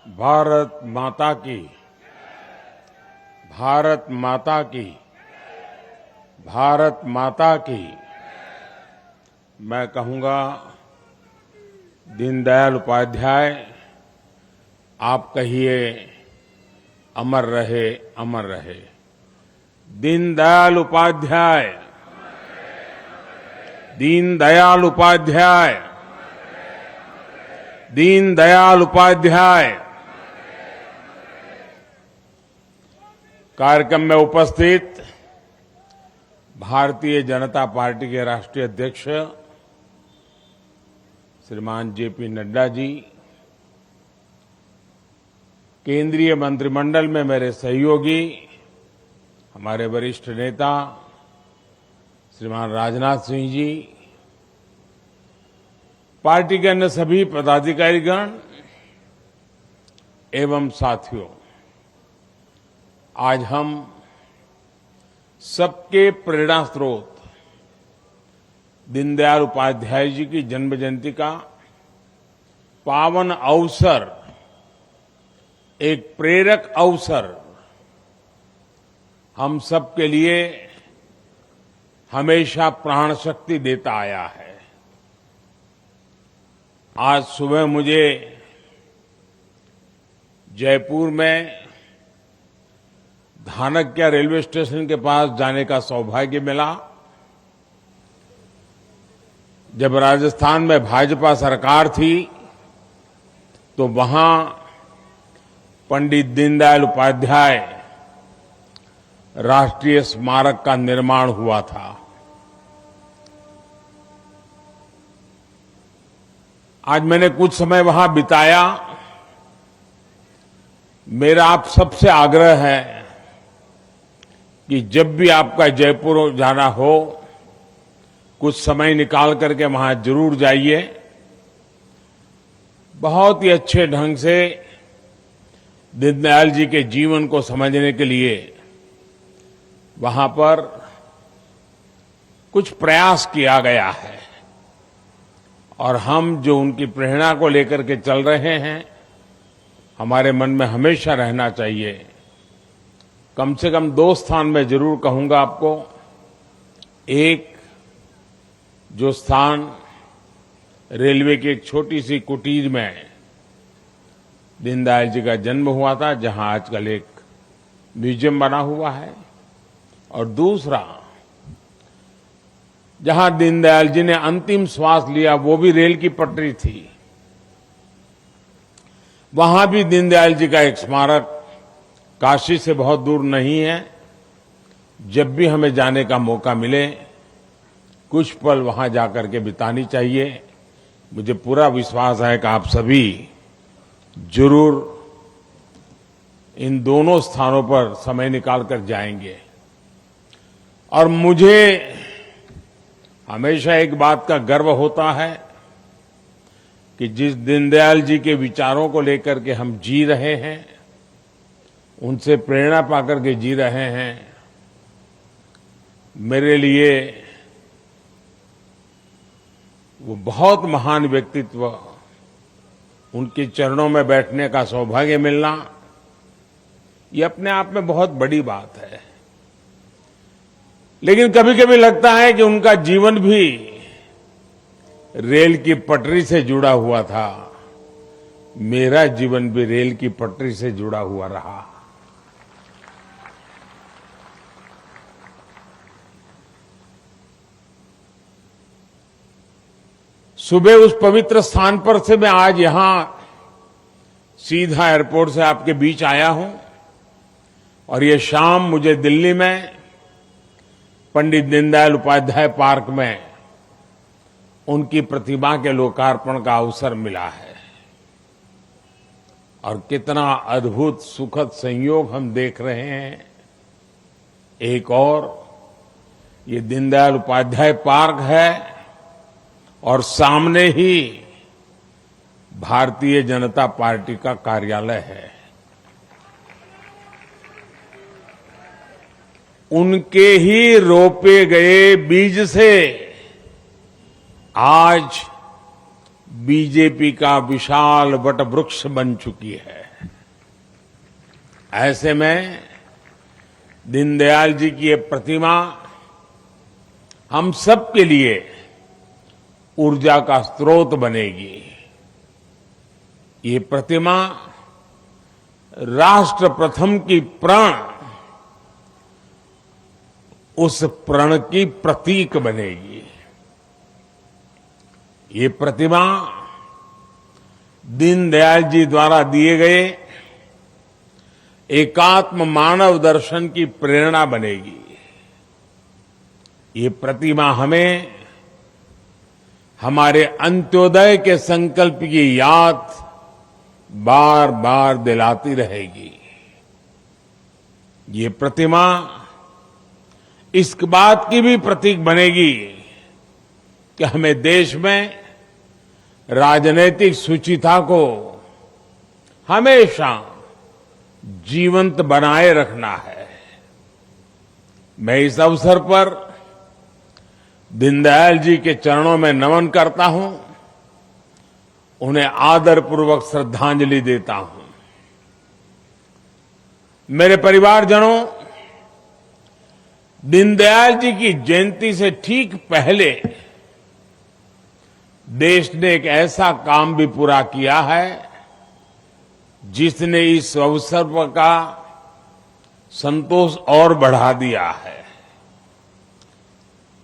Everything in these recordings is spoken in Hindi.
भारत माता की, भारत माता की, भारत माता की। मैं कहूंगा, दीनदयाल उपाध्याय, आप कहिए अमर रहे, अमर रहे। दीनदयाल उपाध्याय, दीनदयाल उपाध्याय, दीनदयाल उपाध्याय। कार्यक्रम में उपस्थित भारतीय जनता पार्टी के राष्ट्रीय अध्यक्ष श्रीमान जेपी नड्डा जी, केंद्रीय मंत्रिमंडल में मेरे सहयोगी, हमारे वरिष्ठ नेता श्रीमान राजनाथ सिंह जी, पार्टी के अन्य सभी पदाधिकारीगण एवं साथियों, आज हम सबके प्रेरणा स्रोत दीनदयाल उपाध्याय जी की जन्म जयंती का पावन अवसर, एक प्रेरक अवसर हम सबके लिए हमेशा प्राण शक्ति देता आया है। आज सुबह मुझे जयपुर में धानक्या रेलवे स्टेशन के पास जाने का सौभाग्य मिला। जब राजस्थान में भाजपा सरकार थी तो वहां पंडित दीनदयाल उपाध्याय राष्ट्रीय स्मारक का निर्माण हुआ था। आज मैंने कुछ समय वहां बिताया। मेरा आप सबसे आग्रह है कि जब भी आपका जयपुर जाना हो, कुछ समय निकाल करके वहां जरूर जाइए। बहुत ही अच्छे ढंग से दीनदयाल जी के जीवन को समझने के लिए वहां पर कुछ प्रयास किया गया है और हम जो उनकी प्रेरणा को लेकर के चल रहे हैं, हमारे मन में हमेशा रहना चाहिए। कम से कम दो स्थान में जरूर कहूंगा आपको। एक, जो स्थान रेलवे की एक छोटी सी कुटीर में दीनदयाल जी का जन्म हुआ था, जहां आजकल एक म्यूजियम बना हुआ है, और दूसरा, जहां दीनदयाल जी ने अंतिम श्वास लिया, वो भी रेल की पटरी थी। वहां भी दीनदयाल जी का एक स्मारक काशी से बहुत दूर नहीं है। जब भी हमें जाने का मौका मिले, कुछ पल वहां जाकर के बितानी चाहिए। मुझे पूरा विश्वास है कि आप सभी जरूर इन दोनों स्थानों पर समय निकाल कर जाएंगे। और मुझे हमेशा एक बात का गर्व होता है कि जिस दीनदयाल जी के विचारों को लेकर के हम जी रहे हैं, उनसे प्रेरणा पाकर के जी रहे हैं, मेरे लिए वो बहुत महान व्यक्तित्व, उनके चरणों में बैठने का सौभाग्य मिलना, ये अपने आप में बहुत बड़ी बात है। लेकिन कभी कभी लगता है कि उनका जीवन भी रेल की पटरी से जुड़ा हुआ था। मेरा जीवन भी रेल की पटरी से जुड़ा हुआ रहा। सुबह उस पवित्र स्थान पर से मैं आज यहां सीधा एयरपोर्ट से आपके बीच आया हूं, और ये शाम मुझे दिल्ली में पंडित दीनदयाल उपाध्याय पार्क में उनकी प्रतिमा के लोकार्पण का अवसर मिला है। और कितना अद्भुत सुखद संयोग हम देख रहे हैं। एक और, ये दीनदयाल उपाध्याय पार्क है और सामने ही भारतीय जनता पार्टी का कार्यालय है। उनके ही रोपे गए बीज से आज बीजेपी का विशाल वट वृक्ष बन चुकी है। ऐसे में दीनदयाल जी की ये प्रतिमा हम सब के लिए ऊर्जा का स्रोत बनेगी। ये प्रतिमा राष्ट्र प्रथम की प्रण, उस प्रण की प्रतीक बनेगी। ये प्रतिमा दीनदयाल जी द्वारा दिए गए एकात्म मानव दर्शन की प्रेरणा बनेगी। ये प्रतिमा हमें हमारे अंत्योदय के संकल्प की याद बार बार दिलाती रहेगी। ये प्रतिमा इस बात की भी प्रतीक बनेगी कि हमें देश में राजनीतिक शुचिता को हमेशा जीवंत बनाए रखना है। मैं इस अवसर पर दीनदयाल जी के चरणों में नमन करता हूं, उन्हें आदरपूर्वक श्रद्धांजलि देता हूं। मेरे परिवारजनों, दीनदयाल जी की जयंती से ठीक पहले देश ने एक ऐसा काम भी पूरा किया है जिसने इस अवसर का संतोष और बढ़ा दिया है।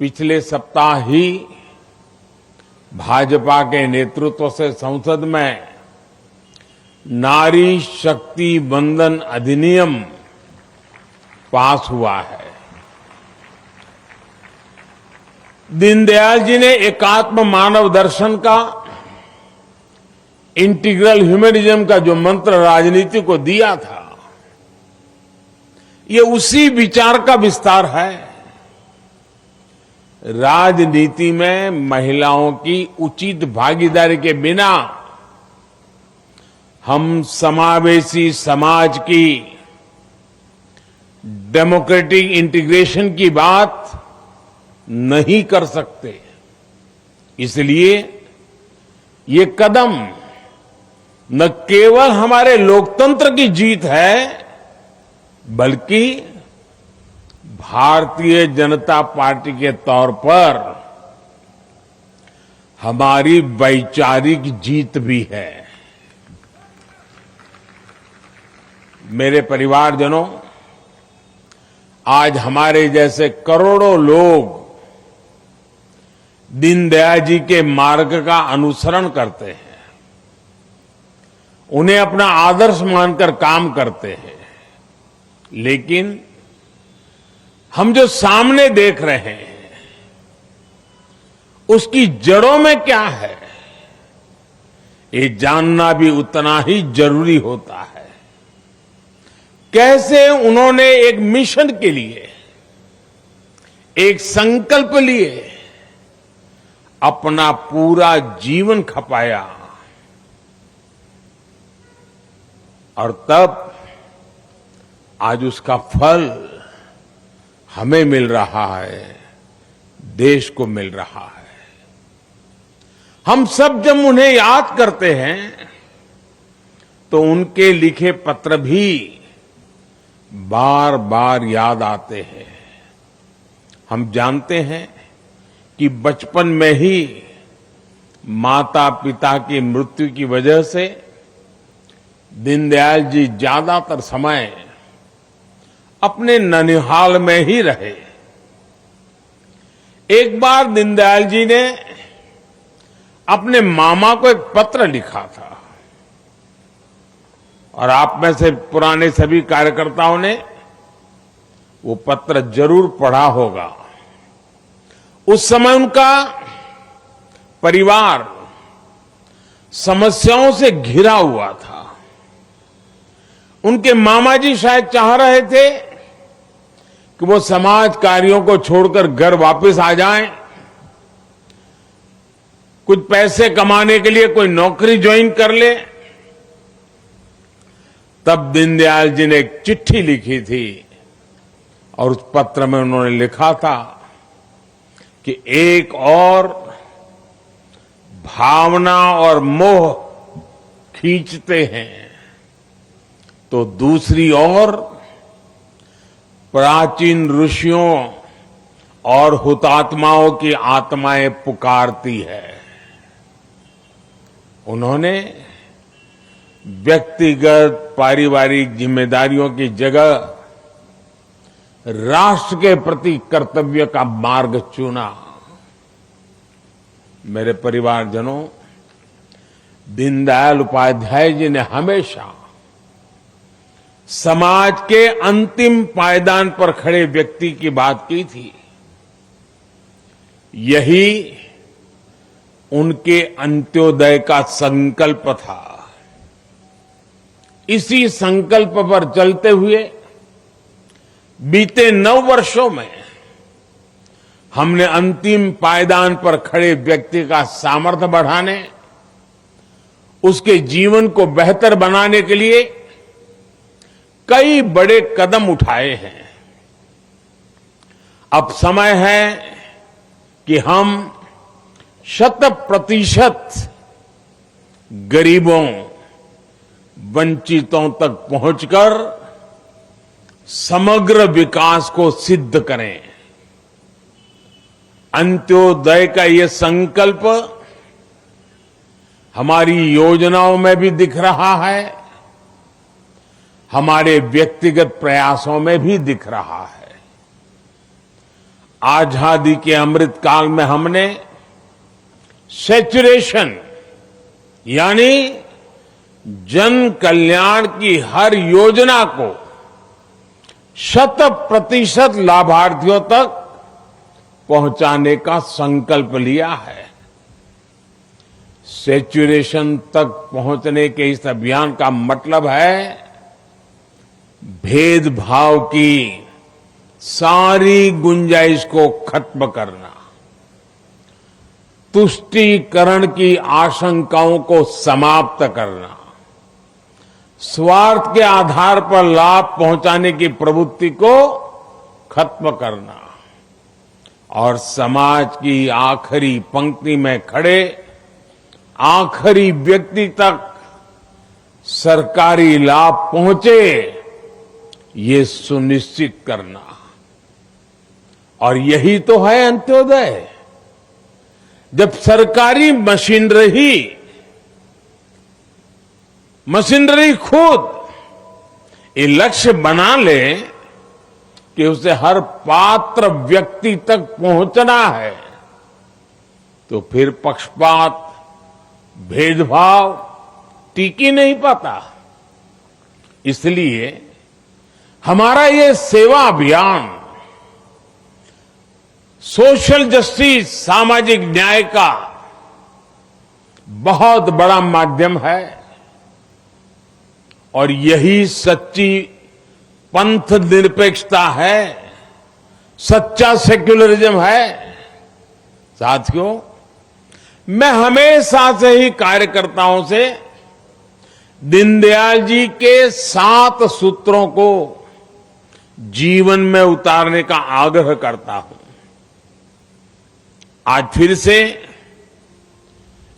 पिछले सप्ताह ही भाजपा के नेतृत्व से संसद में नारी शक्ति वंदन अधिनियम पास हुआ है। दीनदयाल जी ने एकात्म मानव दर्शन का, इंटीग्रल ह्यूमनिज्म का जो मंत्र राजनीति को दिया था, ये उसी विचार का विस्तार है। राजनीति में महिलाओं की उचित भागीदारी के बिना हम समावेशी समाज की डेमोक्रेटिक इंटीग्रेशन की बात नहीं कर सकते। इसलिए ये कदम न केवल हमारे लोकतंत्र की जीत है, बल्कि भारतीय जनता पार्टी के तौर पर हमारी वैचारिक जीत भी है। मेरे परिवारजनों, आज हमारे जैसे करोड़ों लोग दीनदयाल जी के मार्ग का अनुसरण करते हैं, उन्हें अपना आदर्श मानकर काम करते हैं। लेकिन हम जो सामने देख रहे हैं, उसकी जड़ों में क्या है, ये जानना भी उतना ही जरूरी होता है। कैसे उन्होंने एक मिशन के लिए, एक संकल्प लिए अपना पूरा जीवन खपाया, और तब आज उसका फल हमें मिल रहा है, देश को मिल रहा है। हम सब जब उन्हें याद करते हैं तो उनके लिखे पत्र भी बार बार याद आते हैं। हम जानते हैं कि बचपन में ही माता पिता की मृत्यु की वजह से दीनदयाल जी ज्यादातर समय अपने ननिहाल में ही रहे। एक बार दीनदयाल जी ने अपने मामा को एक पत्र लिखा था, और आप में से पुराने सभी कार्यकर्ताओं ने वो पत्र जरूर पढ़ा होगा। उस समय उनका परिवार समस्याओं से घिरा हुआ था। उनके मामा जी शायद चाह रहे थे कि वो समाज कार्यों को छोड़कर घर वापस आ जाएं, कुछ पैसे कमाने के लिए कोई नौकरी ज्वाइन कर ले। तब दीनदयाल जी ने एक चिट्ठी लिखी थी, और उस पत्र में उन्होंने लिखा था कि एक और भावना और मोह खींचते हैं तो दूसरी ओर प्राचीन ऋषियों और हुतात्माओं की आत्माएं पुकारती है। उन्होंने व्यक्तिगत पारिवारिक जिम्मेदारियों की जगह राष्ट्र के प्रति कर्तव्य का मार्ग चुना। मेरे परिवारजनों, दीनदयाल उपाध्याय जी ने हमेशा समाज के अंतिम पायदान पर खड़े व्यक्ति की बात की थी। यही उनके अंत्योदय का संकल्प था। इसी संकल्प पर चलते हुए बीते 9 वर्षों में हमने अंतिम पायदान पर खड़े व्यक्ति का सामर्थ्य बढ़ाने, उसके जीवन को बेहतर बनाने के लिए कई बड़े कदम उठाए हैं। अब समय है कि हम 100% गरीबों, वंचितों तक पहुंचकर समग्र विकास को सिद्ध करें। अंत्योदय का ये संकल्प हमारी योजनाओं में भी दिख रहा है, हमारे व्यक्तिगत प्रयासों में भी दिख रहा है। आजादी के अमृत काल में हमने सैचुरेशन यानी जन कल्याण की हर योजना को 100% लाभार्थियों तक पहुंचाने का संकल्प लिया है। सैचुरेशन तक पहुंचने के इस अभियान का मतलब है भेदभाव की सारी गुंजाइश को खत्म करना, तुष्टीकरण की आशंकाओं को समाप्त करना, स्वार्थ के आधार पर लाभ पहुंचाने की प्रवृत्ति को खत्म करना और समाज की आखिरी पंक्ति में खड़े आखिरी व्यक्ति तक सरकारी लाभ पहुंचे, ये सुनिश्चित करना। और यही तो है अंत्योदय। जब सरकारी मशीनरी खुद ये लक्ष्य बना ले कि उसे हर पात्र व्यक्ति तक पहुंचना है, तो फिर पक्षपात, भेदभाव टिक ही नहीं पाता। इसलिए हमारा ये सेवा अभियान सोशल जस्टिस, सामाजिक न्याय का बहुत बड़ा माध्यम है और यही सच्ची पंथ निरपेक्षता है, सच्चा सेक्युलरिज्म है। साथियों, मैं हमेशा से ही कार्यकर्ताओं से दीनदयाल जी के 7 सूत्रों को जीवन में उतारने का आग्रह करता हूं। आज फिर से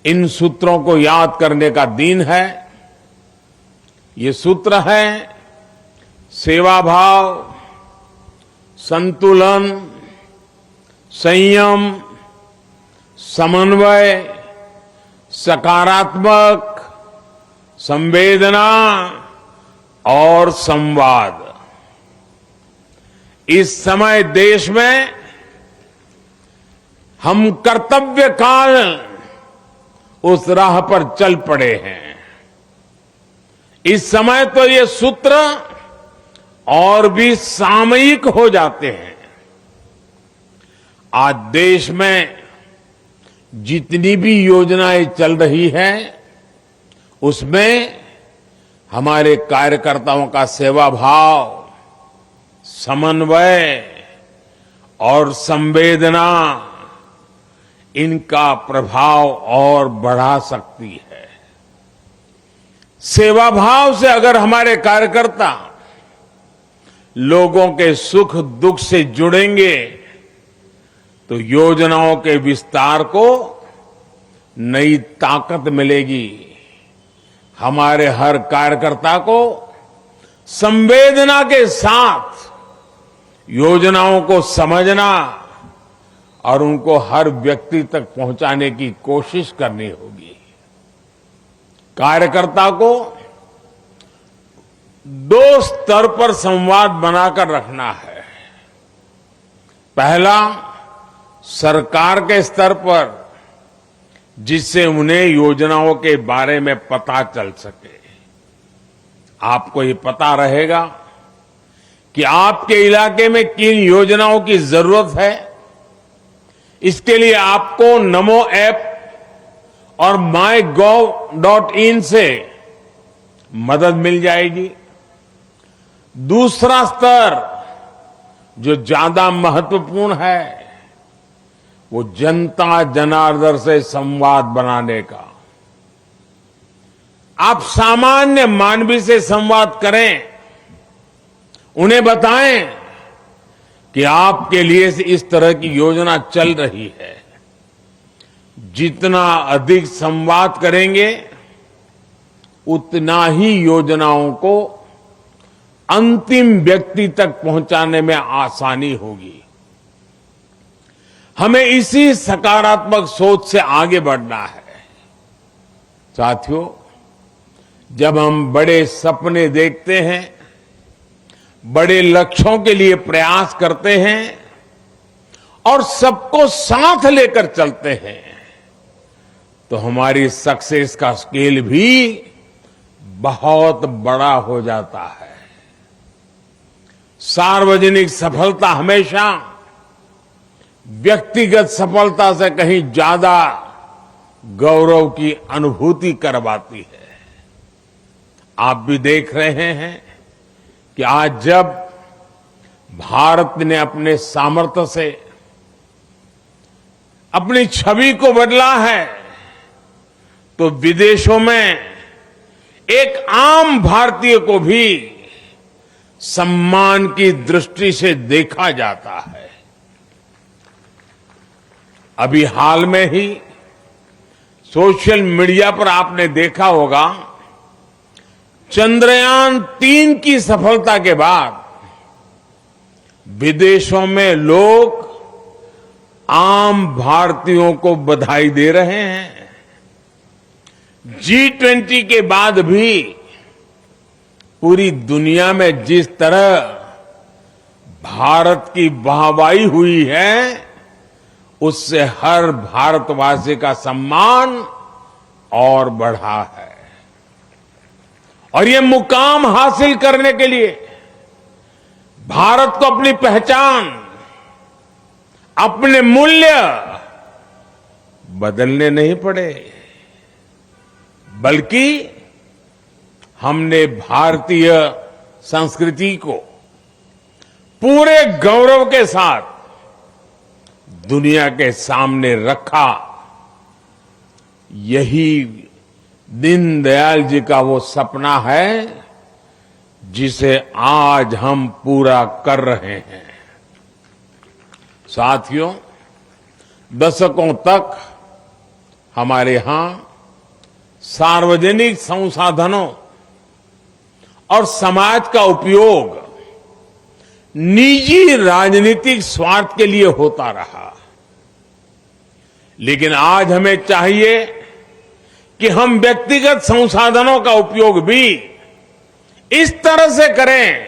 इन सूत्रों को याद करने का दिन है। ये सूत्र है सेवा भाव, संतुलन, संयम, समन्वय, सकारात्मक, संवेदना और संवाद। इस समय देश में हम कर्तव्य काल उस राह पर चल पड़े हैं। इस समय तो ये सूत्र और भी सामयिक हो जाते हैं। आज देश में जितनी भी योजनाएं चल रही हैं, उसमें हमारे कार्यकर्ताओं का सेवा भाव, समन्वय और संवेदना, इनका प्रभाव और बढ़ा सकती है। सेवा भाव से अगर हमारे कार्यकर्ता लोगों के सुख दुख से जुड़ेंगे, तो योजनाओं के विस्तार को नई ताकत मिलेगी। हमारे हर कार्यकर्ता को संवेदना के साथ योजनाओं को समझना और उनको हर व्यक्ति तक पहुंचाने की कोशिश करनी होगी। कार्यकर्ता को दो स्तर पर संवाद बनाकर रखना है। पहला, सरकार के स्तर पर, जिससे उन्हें योजनाओं के बारे में पता चल सके। आपको ये पता रहेगा कि आपके इलाके में किन योजनाओं की जरूरत है। इसके लिए आपको नमो ऐप और mygov.in से मदद मिल जाएगी। दूसरा स्तर जो ज्यादा महत्वपूर्ण है, वो जनता जनार्दन से संवाद बनाने का। आप सामान्य मानवी से संवाद करें, उन्हें बताएं कि आपके लिए इस तरह की योजना चल रही है। जितना अधिक संवाद करेंगे, उतना ही योजनाओं को अंतिम व्यक्ति तक पहुंचाने में आसानी होगी। हमें इसी सकारात्मक सोच से आगे बढ़ना है। साथियों, जब हम बड़े सपने देखते हैं, बड़े लक्ष्यों के लिए प्रयास करते हैं और सबको साथ लेकर चलते हैं, तो हमारी सक्सेस का स्केल भी बहुत बड़ा हो जाता है। सार्वजनिक सफलता हमेशा व्यक्तिगत सफलता से कहीं ज्यादा गौरव की अनुभूति करवाती है। आप भी देख रहे हैं कि आज जब भारत ने अपने सामर्थ्य से अपनी छवि को बदला है, तो विदेशों में एक आम भारतीय को भी सम्मान की दृष्टि से देखा जाता है। अभी हाल में ही सोशल मीडिया पर आपने देखा होगा, चंद्रयान-3 की सफलता के बाद विदेशों में लोग आम भारतीयों को बधाई दे रहे हैं। G20 के बाद भी पूरी दुनिया में जिस तरह भारत की वाहवाही हुई है, उससे हर भारतवासी का सम्मान और बढ़ा है। और ये मुकाम हासिल करने के लिए भारत को अपनी पहचान, अपने मूल्य बदलने नहीं पड़े, बल्कि हमने भारतीय संस्कृति को पूरे गौरव के साथ दुनिया के सामने रखा। यही दीनदयाल जी का वो सपना है जिसे आज हम पूरा कर रहे हैं। साथियों, दशकों तक हमारे यहां सार्वजनिक संसाधनों और समाज का उपयोग निजी राजनीतिक स्वार्थ के लिए होता रहा। लेकिन आज हमें चाहिए कि हम व्यक्तिगत संसाधनों का उपयोग भी इस तरह से करें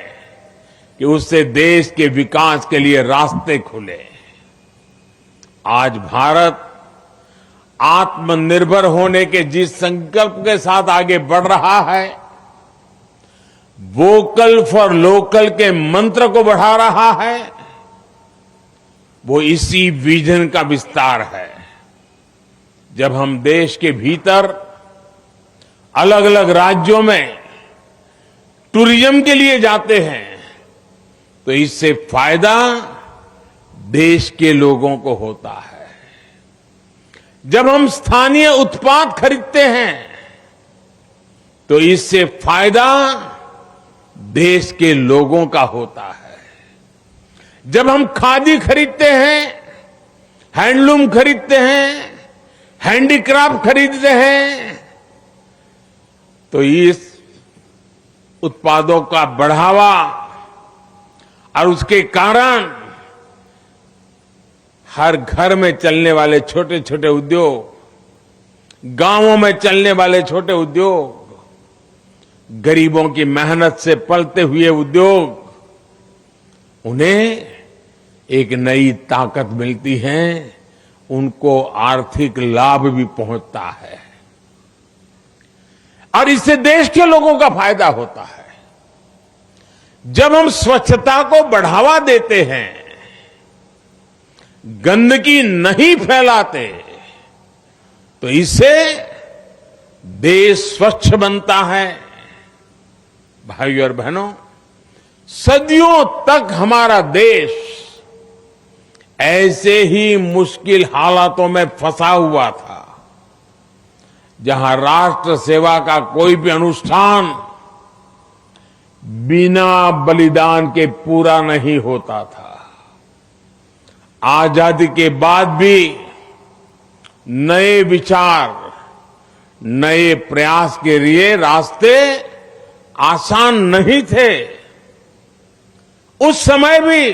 कि उससे देश के विकास के लिए रास्ते खुले। आज भारत आत्मनिर्भर होने के जिस संकल्प के साथ आगे बढ़ रहा है, वोकल फॉर लोकल के मंत्र को बढ़ा रहा है, वो इसी विजन का विस्तार है। जब हम देश के भीतर अलग अलग राज्यों में टूरिज्म के लिए जाते हैं, तो इससे फायदा देश के लोगों को होता है। जब हम स्थानीय उत्पाद खरीदते हैं, तो इससे फायदा देश के लोगों का होता है। जब हम खादी खरीदते हैं, हैंडलूम खरीदते हैं, हैंडीक्राफ्ट खरीदते हैं, तो उत्पादों का बढ़ावा और उसके कारण हर घर में चलने वाले छोटे छोटे उद्योग, गांवों में चलने वाले छोटे उद्योग, गरीबों की मेहनत से पलते हुए उद्योग, उन्हें एक नई ताकत मिलती है, उनको आर्थिक लाभ भी पहुंचता है और इससे देश के लोगों का फायदा होता है। जब हम स्वच्छता को बढ़ावा देते हैं, गंदगी नहीं फैलाते, तो इससे देश स्वच्छ बनता है। भाइयों और बहनों, सदियों तक हमारा देश ऐसे ही मुश्किल हालातों में फंसा हुआ था, जहां राष्ट्र सेवा का कोई भी अनुष्ठान बिना बलिदान के पूरा नहीं होता था। आजादी के बाद भी नए विचार, नए प्रयास के लिए रास्ते आसान नहीं थे। उस समय भी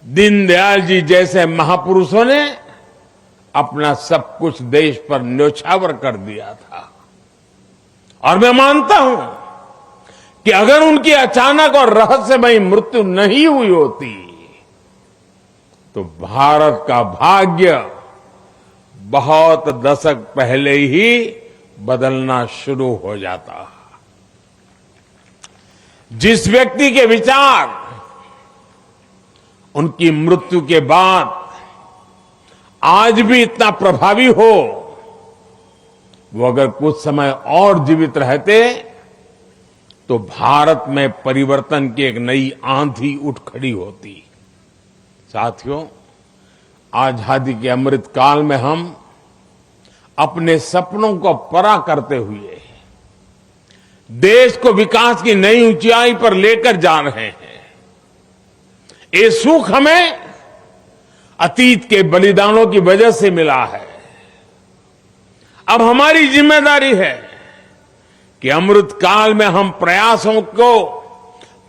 दीनदयाल जी जैसे महापुरुषों ने अपना सब कुछ देश पर न्योछावर कर दिया था और मैं मानता हूं कि अगर उनकी अचानक और रहस्यमयी मृत्यु नहीं हुई होती तो भारत का भाग्य बहुत दशक पहले ही बदलना शुरू हो जाता। जिस व्यक्ति के विचार उनकी मृत्यु के बाद आज भी इतना प्रभावी हो, वो अगर कुछ समय और जीवित रहते तो भारत में परिवर्तन की एक नई आंधी उठ खड़ी होती। साथियों, आजादी के अमृत काल में हम अपने सपनों को पूरा करते हुए देश को विकास की नई ऊंचाई पर लेकर जा रहे हैं। ये सुख हमें अतीत के बलिदानों की वजह से मिला है। अब हमारी जिम्मेदारी है कि अमृत काल में हम प्रयासों को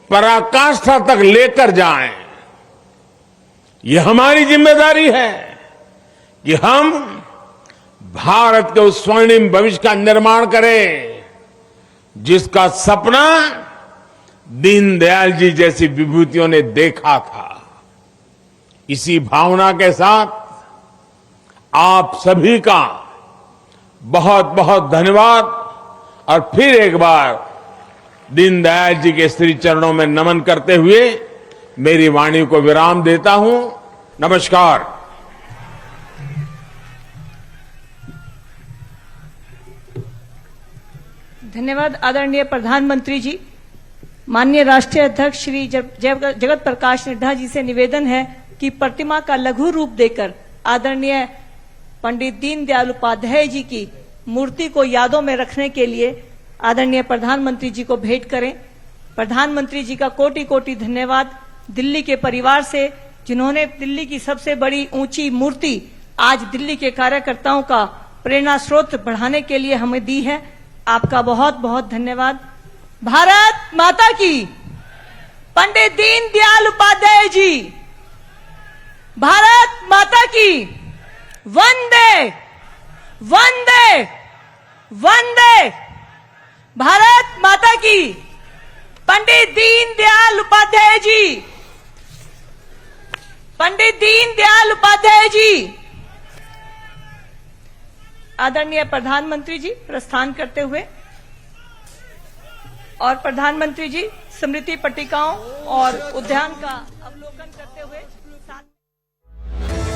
पराकाष्ठा तक लेकर जाएं। ये हमारी जिम्मेदारी है कि हम भारत के उस स्वर्णिम भविष्य का निर्माण करें जिसका सपना दीनदयाल जी जैसी विभूतियों ने देखा था। इसी भावना के साथ आप सभी का बहुत बहुत धन्यवाद और फिर एक बार दीनदयाल जी के श्री चरणों में नमन करते हुए मेरी वाणी को विराम देता हूं। नमस्कार। धन्यवाद आदरणीय प्रधानमंत्री जी। माननीय राष्ट्रीय अध्यक्ष श्री जगत प्रकाश नड्डा जी से निवेदन है कि प्रतिमा का लघु रूप देकर आदरणीय पंडित दीनदयाल उपाध्याय जी की मूर्ति को यादों में रखने के लिए आदरणीय प्रधानमंत्री जी को भेंट करें। प्रधानमंत्री जी का कोटि कोटि धन्यवाद दिल्ली के परिवार से, जिन्होंने दिल्ली की सबसे बड़ी ऊंची मूर्ति आज दिल्ली के कार्यकर्ताओं का प्रेरणा स्रोत बढ़ाने के लिए हमें दी है। आपका बहुत बहुत धन्यवाद। भारत माता की। पंडित दीनदयाल उपाध्याय जी। भारत माता की। वंदे वंदे वंदे। भारत माता की। पंडित दीनदयाल उपाध्याय जी। पंडित दीनदयाल उपाध्याय जी। आदरणीय प्रधानमंत्री जी प्रस्थान करते हुए और प्रधानमंत्री जी स्मृति पट्टिकाओं और उद्यान का अवलोकन करते हुए